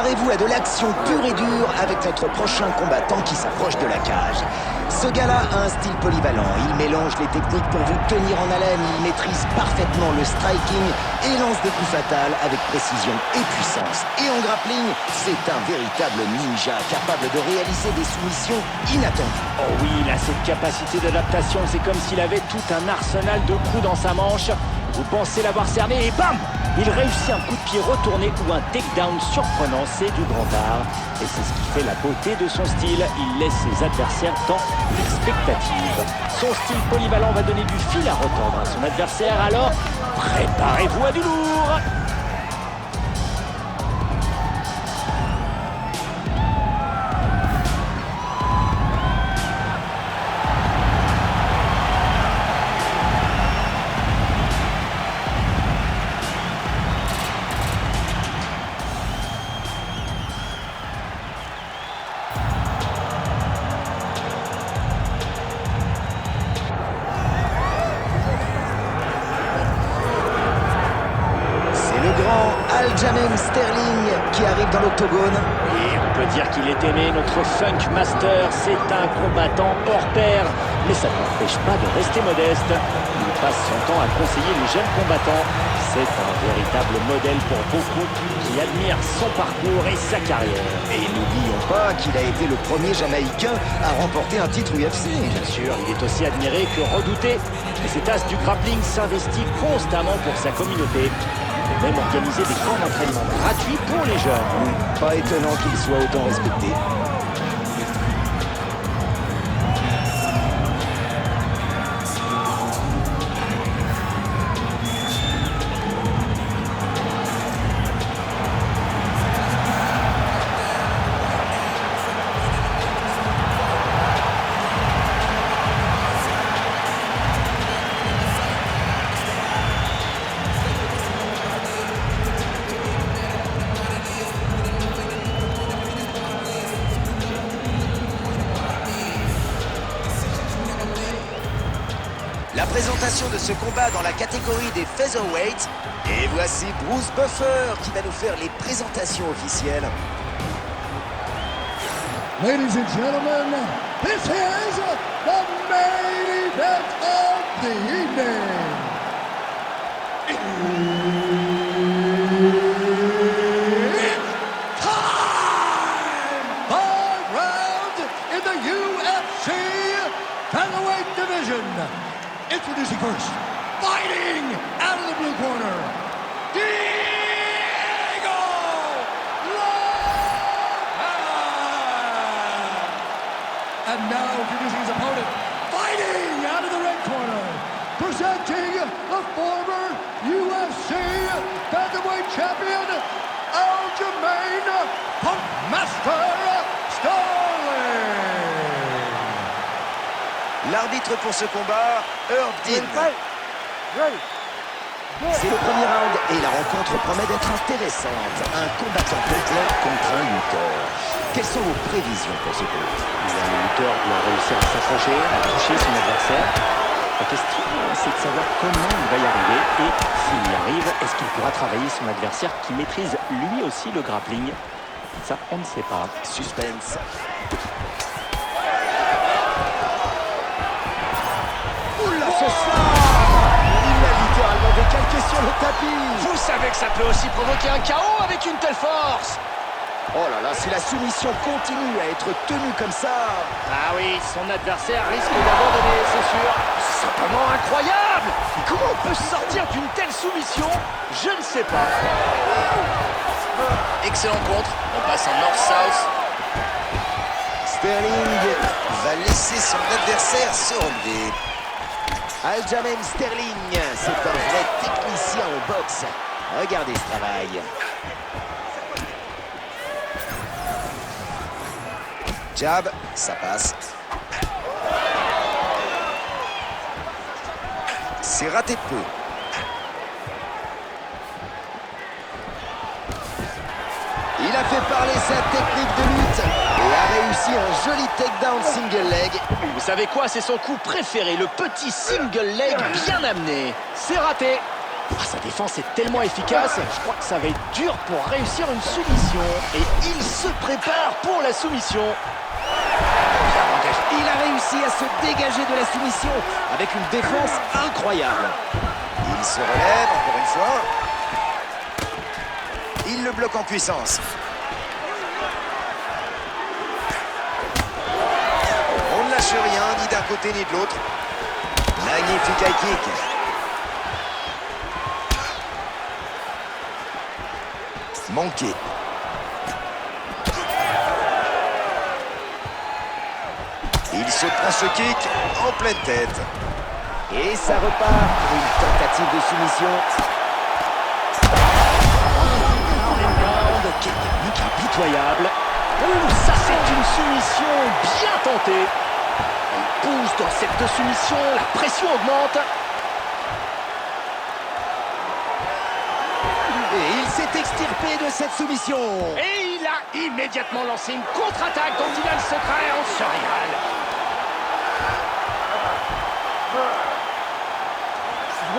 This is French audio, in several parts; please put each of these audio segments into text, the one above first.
Préparez-vous à de l'action pure et dure avec notre prochain combattant qui s'approche de la cage. Ce gars-là a un style polyvalent. Il mélange les techniques pour vous tenir en haleine. Il maîtrise parfaitement le striking et lance des coups fatals avec précision et puissance. Et en grappling, c'est un véritable ninja capable de réaliser des soumissions inattendues. Oh oui, il a cette capacité d'adaptation. C'est comme s'il avait tout un arsenal de coups dans sa manche. Vous pensez l'avoir cerné et bam! Il réussit un coup de pied retourné ou un takedown surprenant, c'est du grand art. Et c'est ce qui fait la beauté de son style. Il laisse ses adversaires dans l'expectative. Son style polyvalent va donner du fil à retordre à son adversaire, alors préparez-vous à du lourd! Aljamain Sterling qui arrive dans l'octogone. Et on peut dire qu'il est aimé, notre Funk Master. C'est un combattant hors pair, mais ça ne l'empêche pas de rester modeste. Il passe son temps à conseiller les jeunes combattants. C'est un véritable modèle pour beaucoup qui admirent son parcours et sa carrière. Et n'oublions pas qu'il a été le premier Jamaïcain à remporter un titre UFC. Bien sûr, il est aussi admiré que redouté. Et cet as du grappling s'investit constamment pour sa communauté. Et même organiser des camps d'entraînement gratuits pour les jeunes. Pas étonnant qu'il soit autant respecté. La présentation de ce combat dans la catégorie des featherweights. Et voici Bruce Buffer qui va nous faire les présentations officielles. Ladies and gentlemen, this is the main event of the evening. It's time! 5 rounds in the UFC featherweight division. Introducing first, fighting out of the blue corner, Diego Lopez! And now introducing his opponent, fighting out of the red corner, presenting the former UFC featherweight champion, Aljamain Punk Master Sterling! L'arbitre pour ce combat, Herb Dean. C'est le premier round et la rencontre promet d'être intéressante. Un combattant complet contre un lutteur. Quelles sont vos prévisions pour ce combat? Le lutteur doit réussir à s'accrocher, à toucher son adversaire. La question, c'est de savoir comment il va y arriver et s'il y arrive, est-ce qu'il pourra travailler son adversaire qui maîtrise lui aussi le grappling? Ça, on ne sait pas. Suspense. Oula, ce slam! Il l'a littéralement décalqué sur le tapis. Vous savez que ça peut aussi provoquer un KO avec une telle force. Oh là là, si la soumission continue à être tenue comme ça... Ah oui, son adversaire risque d'abandonner, c'est sûr. C'est simplement incroyable! Comment on peut sortir d'une telle soumission? Je ne sais pas. Excellent contre, on passe en north-south. Sterling va laisser son adversaire se relever. Aljamain Sterling, c'est un vrai technicien au boxe. Regardez ce travail. Jab, ça passe. C'est raté de peu. Il a fait parler sa technique de lutte et a réussi un joli takedown single leg. Vous savez quoi, c'est son coup préféré, le petit single leg bien amené. C'est raté. Sa défense est tellement efficace, je crois que ça va être dur pour réussir une soumission. Et il se prépare pour la soumission. Il a réussi à se dégager de la soumission avec une défense incroyable. Il se relève encore une fois. Il le bloque en puissance. On ne lâche rien, ni d'un côté ni de l'autre. Magnifique high kick. Manqué. Il se prend ce kick en pleine tête. Et ça repart pour une tentative de soumission. Quelle technique impitoyable. Ça c'est une soumission bien tentée. Elle pousse dans cette soumission, la pression augmente. Et il s'est extirpé de cette soumission. Et il a immédiatement lancé une contre-attaque dont il a le secret, on se régale.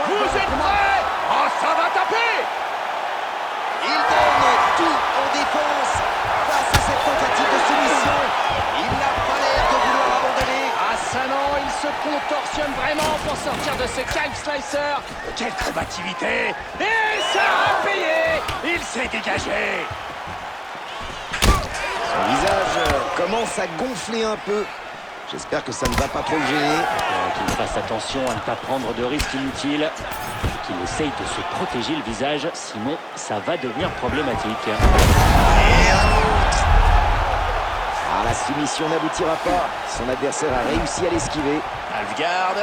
Vous êtes prêts? Oh, ça va taper! Il donne tout en défense face à cette tentative de soumission. Il n'a pas l'air de vouloir abandonner. Ah ça non, il se contorsionne vraiment pour sortir de ce calf slicer. Quelle combativité! Et ça a payé! Il s'est dégagé! Son visage commence à gonfler un peu. J'espère que ça ne va pas trop le gêner. Qu'il fasse attention à ne pas prendre de risques inutiles. Qu'il essaye de se protéger le visage, sinon ça va devenir problématique. Et un autre. Ah, la soumission n'aboutira pas. Son adversaire a réussi à l'esquiver. Halfguard.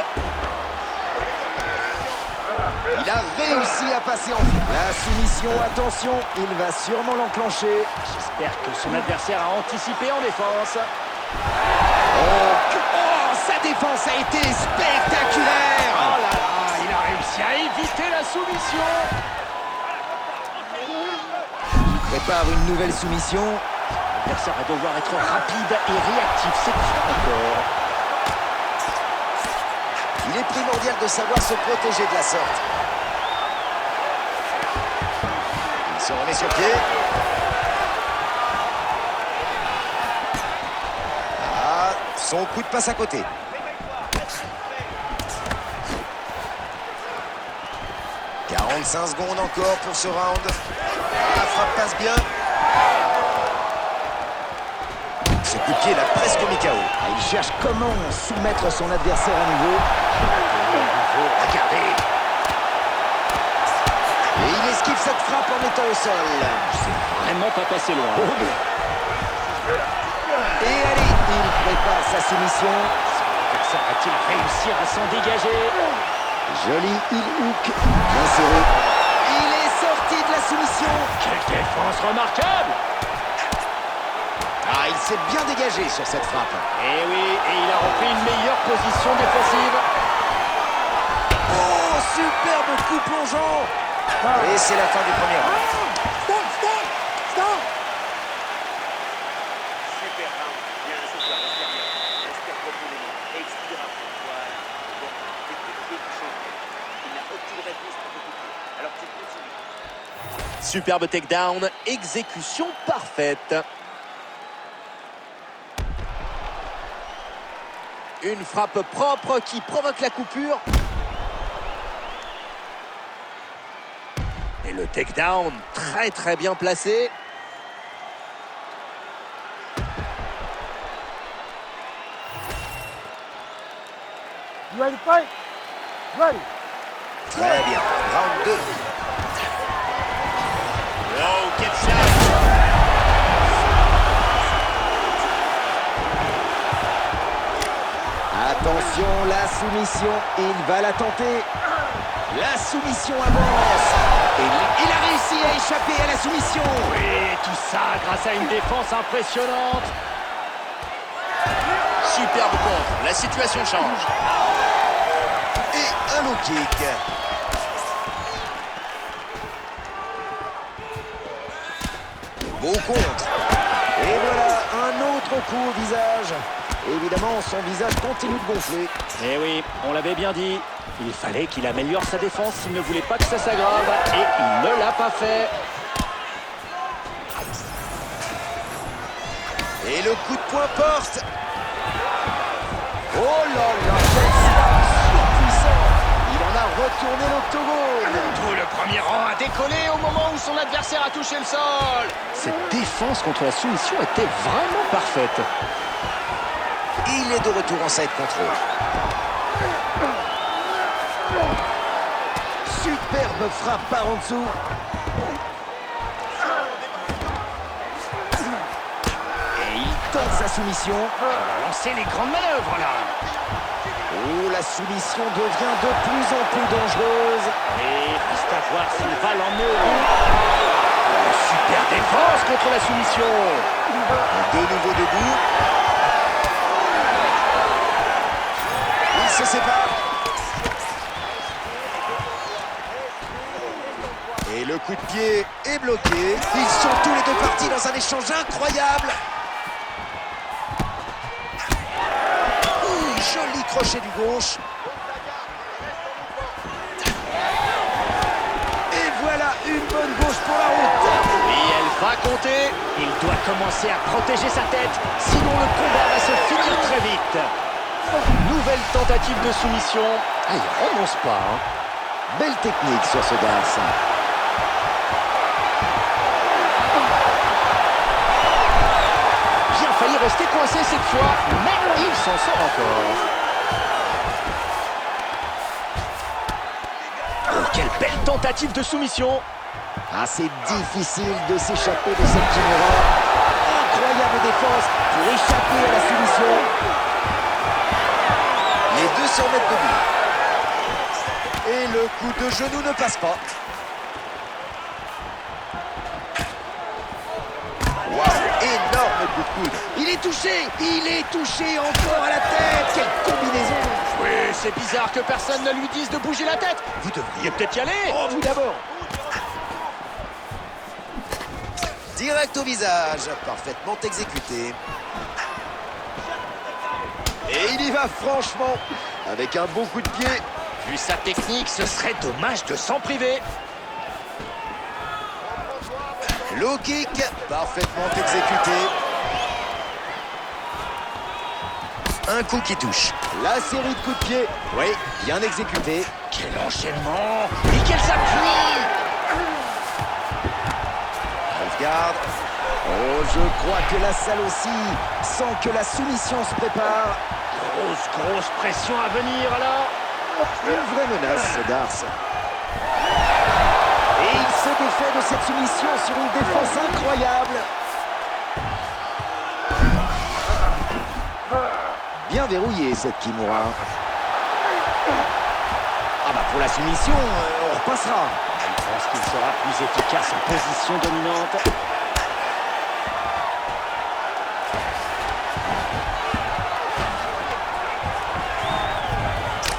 Il a réussi à passer en vue. La soumission, attention, il va sûrement l'enclencher. J'espère que son adversaire a anticipé en défense. Oh, sa défense a été spectaculaire. Oh là là, il a réussi à éviter la soumission. Il prépare une nouvelle soumission. L'adversaire va devoir être rapide et réactif cette fois encore. Il est primordial de savoir se protéger de la sorte. Il se remet sur pied. Ah, son coup de passe à côté. « 45 secondes encore pour ce round. La frappe passe bien. Ce coup de pied l'a presque mis KO. Ah, il cherche comment soumettre son adversaire à nouveau. Regardez. Et il esquive cette frappe en étant au sol. C'est vraiment pas passé loin. Et allez, il prépare sa soumission. Son adversaire va-t-il réussir à s'en dégager? Joli heel hook, bien serré. Il est sorti de la soumission. Quelle défense remarquable! Ah, il s'est bien dégagé sur cette frappe. Et oui, et il a repris une meilleure position défensive. Oh, superbe coup plongeant. Et c'est la fin du premier round. Stop, stop, stop. Super round. Bien, ce soir, respire profondément. Expire à fond. Voilà. Bon, t'es plus quelque chose. Il n'a aucune réponse pour te couper. Alors tu continues. Superbe takedown, exécution parfaite. Une frappe propre qui provoque la coupure. Et le takedown très très bien placé. You ready to fight? Ready. Très bien. Round 2. Oh, quel shot! Attention, la soumission, il va la tenter. La soumission avance. Et il a réussi à échapper à la soumission. Oui, tout ça grâce à une défense impressionnante. Superbe contre, la situation change. Et un low kick. Beau contre. Et voilà, un autre coup au visage. Évidemment, son visage continue de gonfler. Eh oui, on l'avait bien dit. Il fallait qu'il améliore sa défense s'il ne voulait pas que ça s'aggrave. Et il ne l'a pas fait. Et le coup de poing porte. Oh là là, quel slam surpuissant. Il en a retourné l'octogone. Tout le premier rang a décollé au moment où son adversaire a touché le sol. Cette défense contre la soumission était vraiment parfaite. Il est de retour en side control. Superbe frappe par en dessous. Et il tente sa soumission. Il va lancer les grandes manœuvres là. Oh, la soumission devient de plus en plus dangereuse. Et reste à voir s'il va l'emmener au bout. Super défense contre la soumission. De nouveau debout. Ils se séparent. Et le coup de pied est bloqué. Ils sont tous les deux partis dans un échange incroyable. Joli crochet du gauche. Et voilà une bonne gauche pour la route. Oui, elle va compter. Il doit commencer à protéger sa tête. Sinon, le combat va se finir très vite. Nouvelle tentative de soumission. Ah, il renonce pas. Belle technique sur ce Darce. Bien failli rester coincé cette fois, mais il s'en sort encore. Oh, quelle belle tentative de soumission. Ah, c'est difficile de s'échapper de cette Kimura. Incroyable défense pour échapper à la soumission. Les deux se remettent debout. Et le coup de genou ne passe pas. Waouh, énorme coup de coude. Il est touché encore à la tête. Quelle combinaison. Oui, c'est bizarre que personne ne lui dise de bouger la tête. Vous devriez peut-être y aller. Oh, vous d'abord. Direct au visage, parfaitement exécuté. Et il y va franchement, avec un bon coup de pied. Vu sa technique, ce serait dommage de s'en priver. Low kick, parfaitement exécuté. Un coup qui touche. La série de coups de pied, oui, bien exécuté. Quel enchaînement et quel appui. Garde. Oh, je crois que la salle aussi sent que la soumission se prépare. Grosse pression à venir là. Une vraie menace, ce Darce. Et il se défait de cette soumission sur une défense incroyable. Bien verrouillé cette Kimura. Ah bah pour la soumission, on repassera. Je pense qu'il sera plus efficace en position dominante.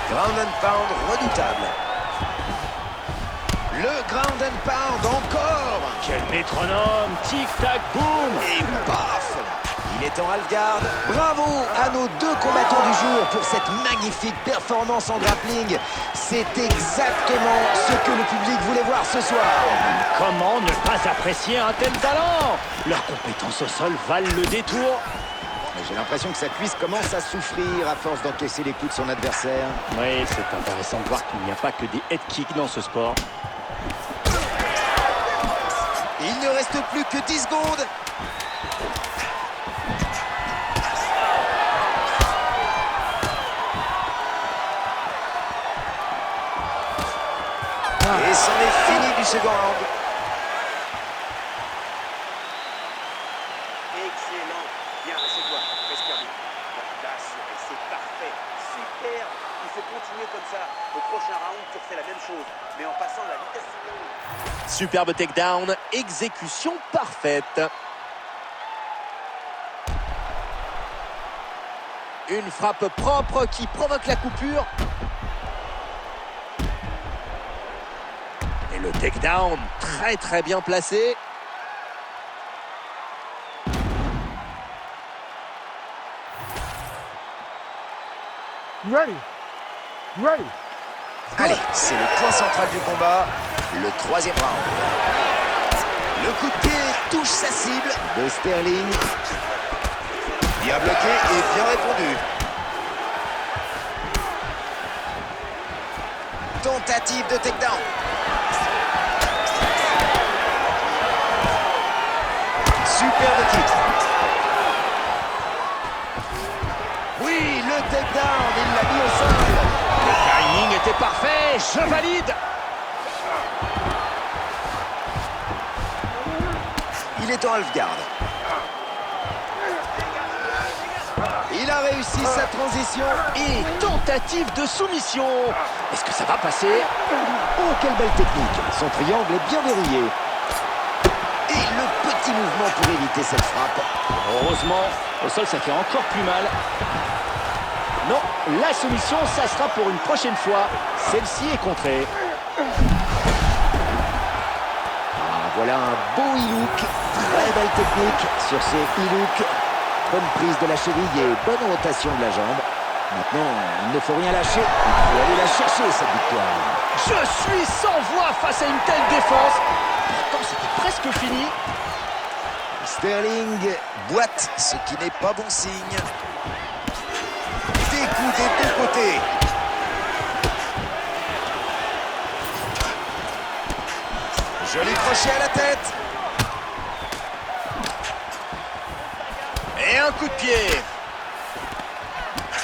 Ground and pound redoutable. Le ground and pound encore. Quel métronome. Tic-tac, boum. Et paf. Il est en half-guard. Bravo à nos deux combattants du jour pour cette magnifique performance en grappling. C'est exactement ce que le public voulait voir ce soir. Comment ne pas apprécier un tel talent? Leurs compétences au sol valent le détour. J'ai l'impression que sa cuisse commence à souffrir à force d'encaisser les coups de son adversaire. Oui, c'est intéressant de voir qu'il n'y a pas que des head kicks dans ce sport. Il ne reste plus que 10 secondes. Et c'en est fini du second round. Excellent. Bien, assieds-toi. Respire bien. Là, c'est parfait. Super. Il faut continuer comme ça. Au prochain round, tu refais la même chose, mais en passant à la vitesse supérieure. Superbe takedown, exécution parfaite. Une frappe propre qui provoque la coupure. Et le takedown très bien placé. Ready. Allez, c'est le point central du combat, le troisième round. Le coup de pied touche sa cible de Sterling. Bien bloqué et bien répondu. Tentative de takedown. Superbe kick. Oui, le takedown, il l'a mis au sol. Le timing était parfait, je valide. Il est en half-guard. Il a réussi sa transition. Et tentative de soumission. Est-ce que ça va passer? Oh, quelle belle technique. Son triangle est bien verrouillé. Et le petit mouvement pour éviter cette frappe. Heureusement, au sol, ça fait encore plus mal. Non, la soumission, ça sera pour une prochaine fois. Celle-ci est contrée. Voilà un beau e-look. Très belle technique sur ces e-looks. Bonne prise de la cheville et bonne rotation de la jambe. Maintenant, il ne faut rien lâcher. Il faut aller la chercher, cette victoire. Je suis sans voix face à une telle défense. Pourtant, c'était presque fini. Sterling boite, ce qui n'est pas bon signe. Des coups des deux côtés. Joli crochet à la tête. Et un coup de pied.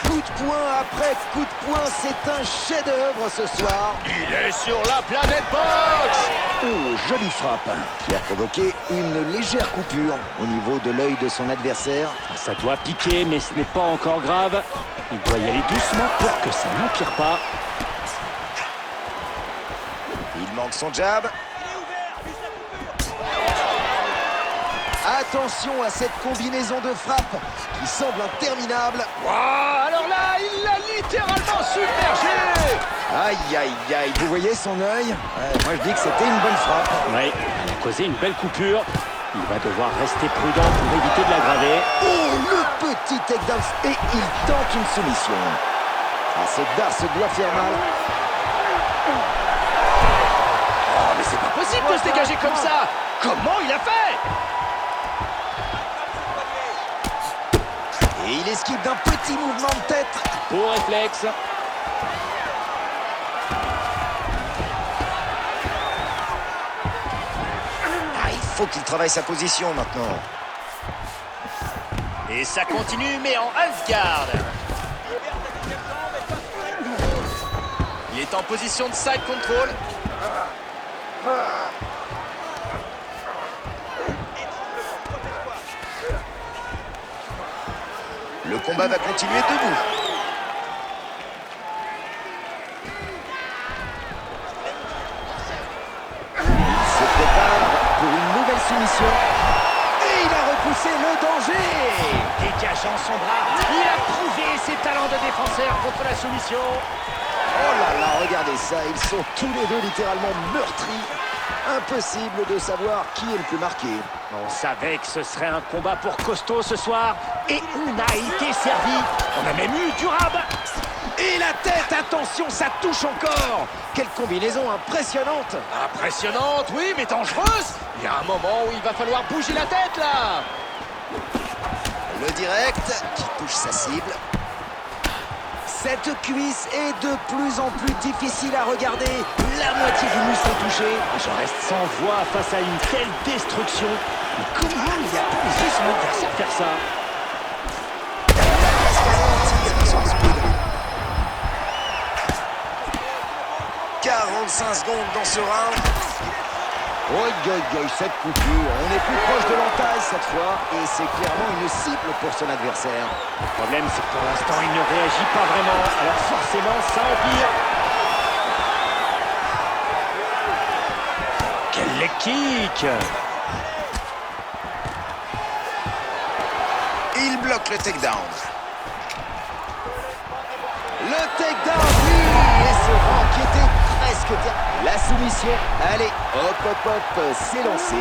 Coup de poing après coup de poing, c'est un chef-d'œuvre ce soir. Il est sur la planète boxe. Oh, jolie frappe qui a provoqué une légère coupure au niveau de l'œil de son adversaire. Ça doit piquer, mais ce n'est pas encore grave. Il doit y aller doucement pour que ça n'empire pas. Il manque son jab. Attention à cette combinaison de frappes qui semble interminable. Wow, alors là, il l'a littéralement submergé. Aïe, aïe, aïe. Vous voyez son œil? Moi, je dis que c'était une bonne frappe. Oui, elle a causé une belle coupure. Il va devoir rester prudent pour éviter de l'aggraver. Oh, le petit takedown. Et il tente une soumission. Ah, cette barre se doit faire mal. Oh, mais c'est pas possible de se dégager comme ça. Comment il a fait? Et il esquive d'un petit mouvement de tête. Beau réflexe. Ah, il faut qu'il travaille sa position maintenant. Et ça continue, mais en half-guard. Il est en position de side control. Le combat va continuer debout. Il se prépare pour une nouvelle soumission. Et il a repoussé le danger. Dégageant son bras, il a prouvé ses talents de défenseur contre la soumission. Oh là là, regardez ça. Ils sont tous les deux littéralement meurtris. Impossible de savoir qui est le plus marqué. On savait que ce serait un combat pour costaud ce soir. Et on a été servi. On a même eu du rab. Et la tête, attention, ça touche encore. Quelle combinaison impressionnante. Impressionnante, oui, mais dangereuse. Il y a un moment où il va falloir bouger la tête, là. Le direct qui touche sa cible. Cette cuisse est de plus en plus difficile à regarder. La moitié du muscle est touchée. Je reste sans voix face à une telle destruction. Mais comment il a pu laisser son adversaire faire ça? 45 secondes dans ce round. Oh, cette coupure. On est plus proche de l'entaille cette fois. Et c'est clairement une cible pour son adversaire. Le problème, c'est que pour l'instant, il ne réagit pas vraiment. Alors forcément, ça empire. Quel leg kick! Il bloque le takedown. Le takedown, oui. Et ce round qui était presque la soumission. Allez, hop, hop, hop, c'est lancé.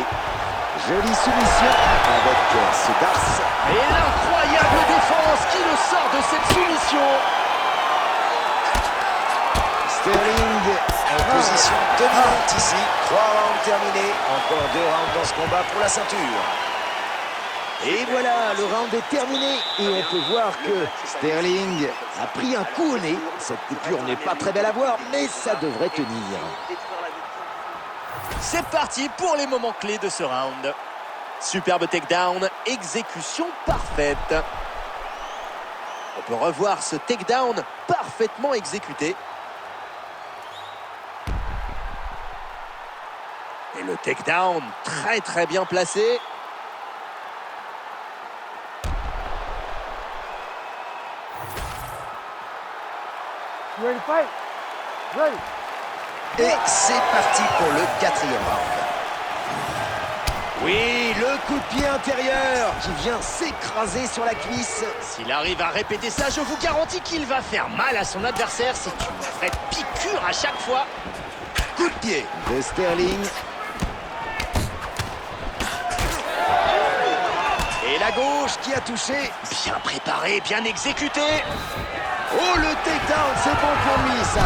Jolie soumission avec ce darce. Et l'incroyable défense qui le sort de cette soumission. Sterling dominante ici. 3 rounds terminés. Encore 2 rounds dans ce combat pour la ceinture. Et voilà, le round est terminé. Et on peut voir que Sterling a pris un coup au nez. Cette coupure n'est pas très belle à voir, mais ça devrait tenir. C'est parti pour les moments clés de ce round. Superbe takedown, exécution parfaite. On peut revoir ce takedown parfaitement exécuté. Et le takedown très bien placé. Et c'est parti pour le 4e round. Oui, le coup de pied intérieur qui vient s'écraser sur la cuisse. S'il arrive à répéter ça, je vous garantis qu'il va faire mal à son adversaire. C'est une vraie piqûre à chaque fois. Coup de pied de Sterling. Et la gauche qui a touché. Bien préparé, bien exécuté. Oh, le takedown, c'est bon pour lui, ça.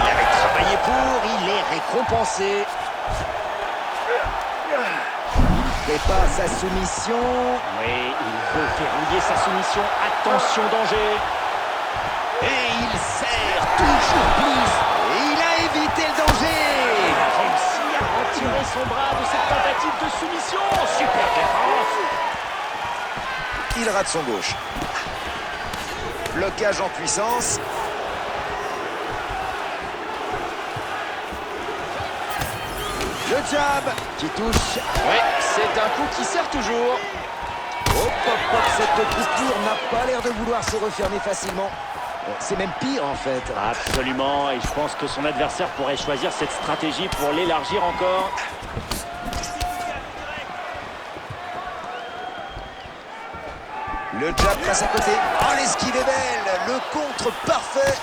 Il avait travaillé pour, il est récompensé. Il prépare sa soumission. Oui, il veut verrouiller sa soumission. Attention, danger. Et il serre toujours plus. Et il a évité le danger. Il a réussi à retirer son bras de cette tentative de soumission. Super défense. Il rate son gauche. Blocage en puissance. Le jab qui touche. Oui, c'est un coup qui sert toujours. Hop, hop, hop, cette coupure n'a pas l'air de vouloir se refermer facilement. C'est même pire en fait. Absolument, et je pense que son adversaire pourrait choisir cette stratégie pour l'élargir encore. Le jab passe à côté. Oh, l'esquive est belle. Le contre parfait.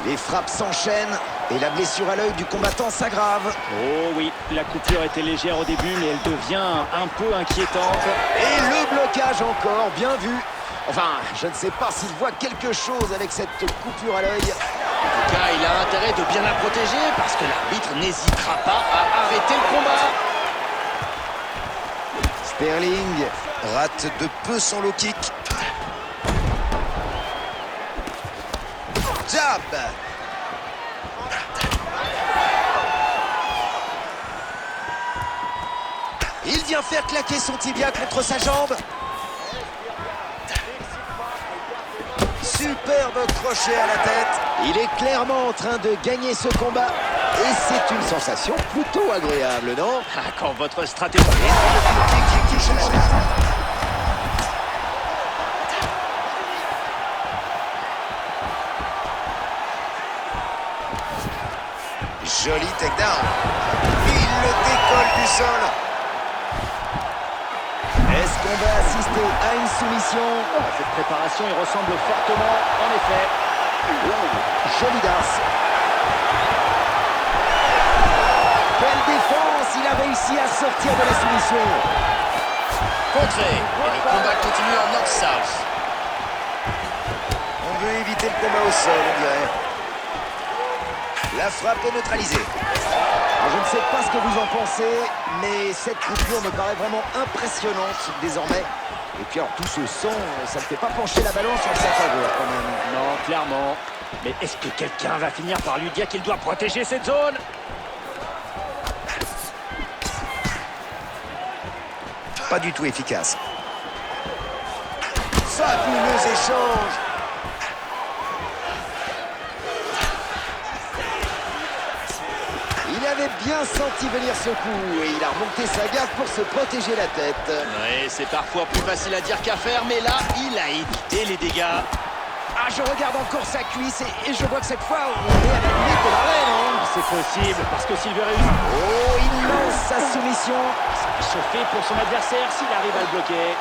Les frappes s'enchaînent. Et la blessure à l'œil du combattant s'aggrave. Oh oui, la coupure était légère au début, mais elle devient un peu inquiétante. Et le blocage encore, bien vu. Enfin, je ne sais pas s'il voit quelque chose avec cette coupure à l'œil. En tout cas, il a intérêt de bien la protéger parce que l'arbitre n'hésitera pas à arrêter le combat. Sterling rate de peu son low kick. Jab. Il vient faire claquer son tibia contre sa jambe. Superbe crochet à la tête. Il est clairement en train de gagner ce combat. Et c'est une sensation plutôt agréable, non? Ah, quand votre stratégie... Joli takedown. Il le décolle du sol. Est-ce qu'on va assister à une soumission? Cette préparation, il ressemble fortement, en effet. Joli darce. Quelle défense! Il a réussi à sortir de la soumission. Contré. Et le combat continue en north-south. On veut éviter le combat au sol, on dirait. La frappe est neutralisée. Alors, je ne sais pas ce que vous en pensez, mais cette coupure me paraît vraiment impressionnante désormais. Et puis alors tout ce sang, ça ne fait pas pencher la balance en sa faveur quand même. Non, clairement. Mais est-ce que quelqu'un va finir par lui dire qu'il doit protéger cette zone? Pas du tout efficace. Fabuleux échange. Il avait bien senti venir ce coup et il a remonté sa garde pour se protéger la tête. Oui, c'est parfois plus facile à dire qu'à faire, mais là, il a évité les dégâts. Ah, je regarde encore sa cuisse et je vois que cette fois, on est à la limite de l'arrêt, non? C'est possible, parce que s'il veut réussir... Oh, il lance sa soumission. Chauffé pour son adversaire s'il arrive à le bloquer.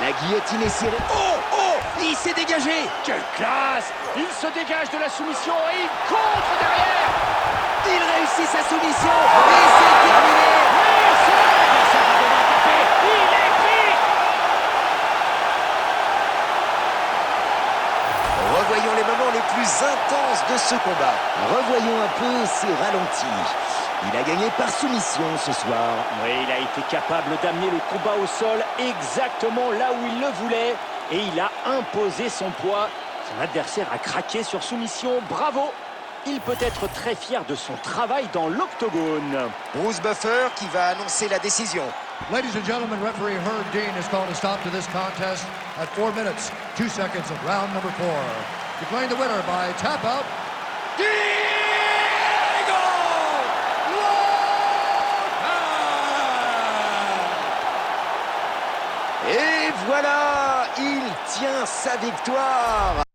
La guillotine est serrée. Oh, oh, il s'est dégagé. Quelle classe! Il se dégage de la soumission et il contre derrière! Il réussit sa soumission et c'est terminé. Ça va devoir taper. Il est pris! Revoyons les moments les plus intenses de ce combat. Revoyons un peu ses ralentis. Il a gagné par soumission ce soir. Oui, il a été capable d'amener le combat au sol exactement là où il le voulait. Et il a imposé son poids. Son adversaire a craqué sur soumission. Bravo! Il peut être très fier de son travail dans l'octogone. Bruce Buffer qui va annoncer la décision. Ladies and gentlemen, referee Herb Dean has called a stop to this contest at 4 minutes, 2 seconds of round number 4. Declaring the winner by tap out, Diego Lopez! Et voilà, il tient sa victoire.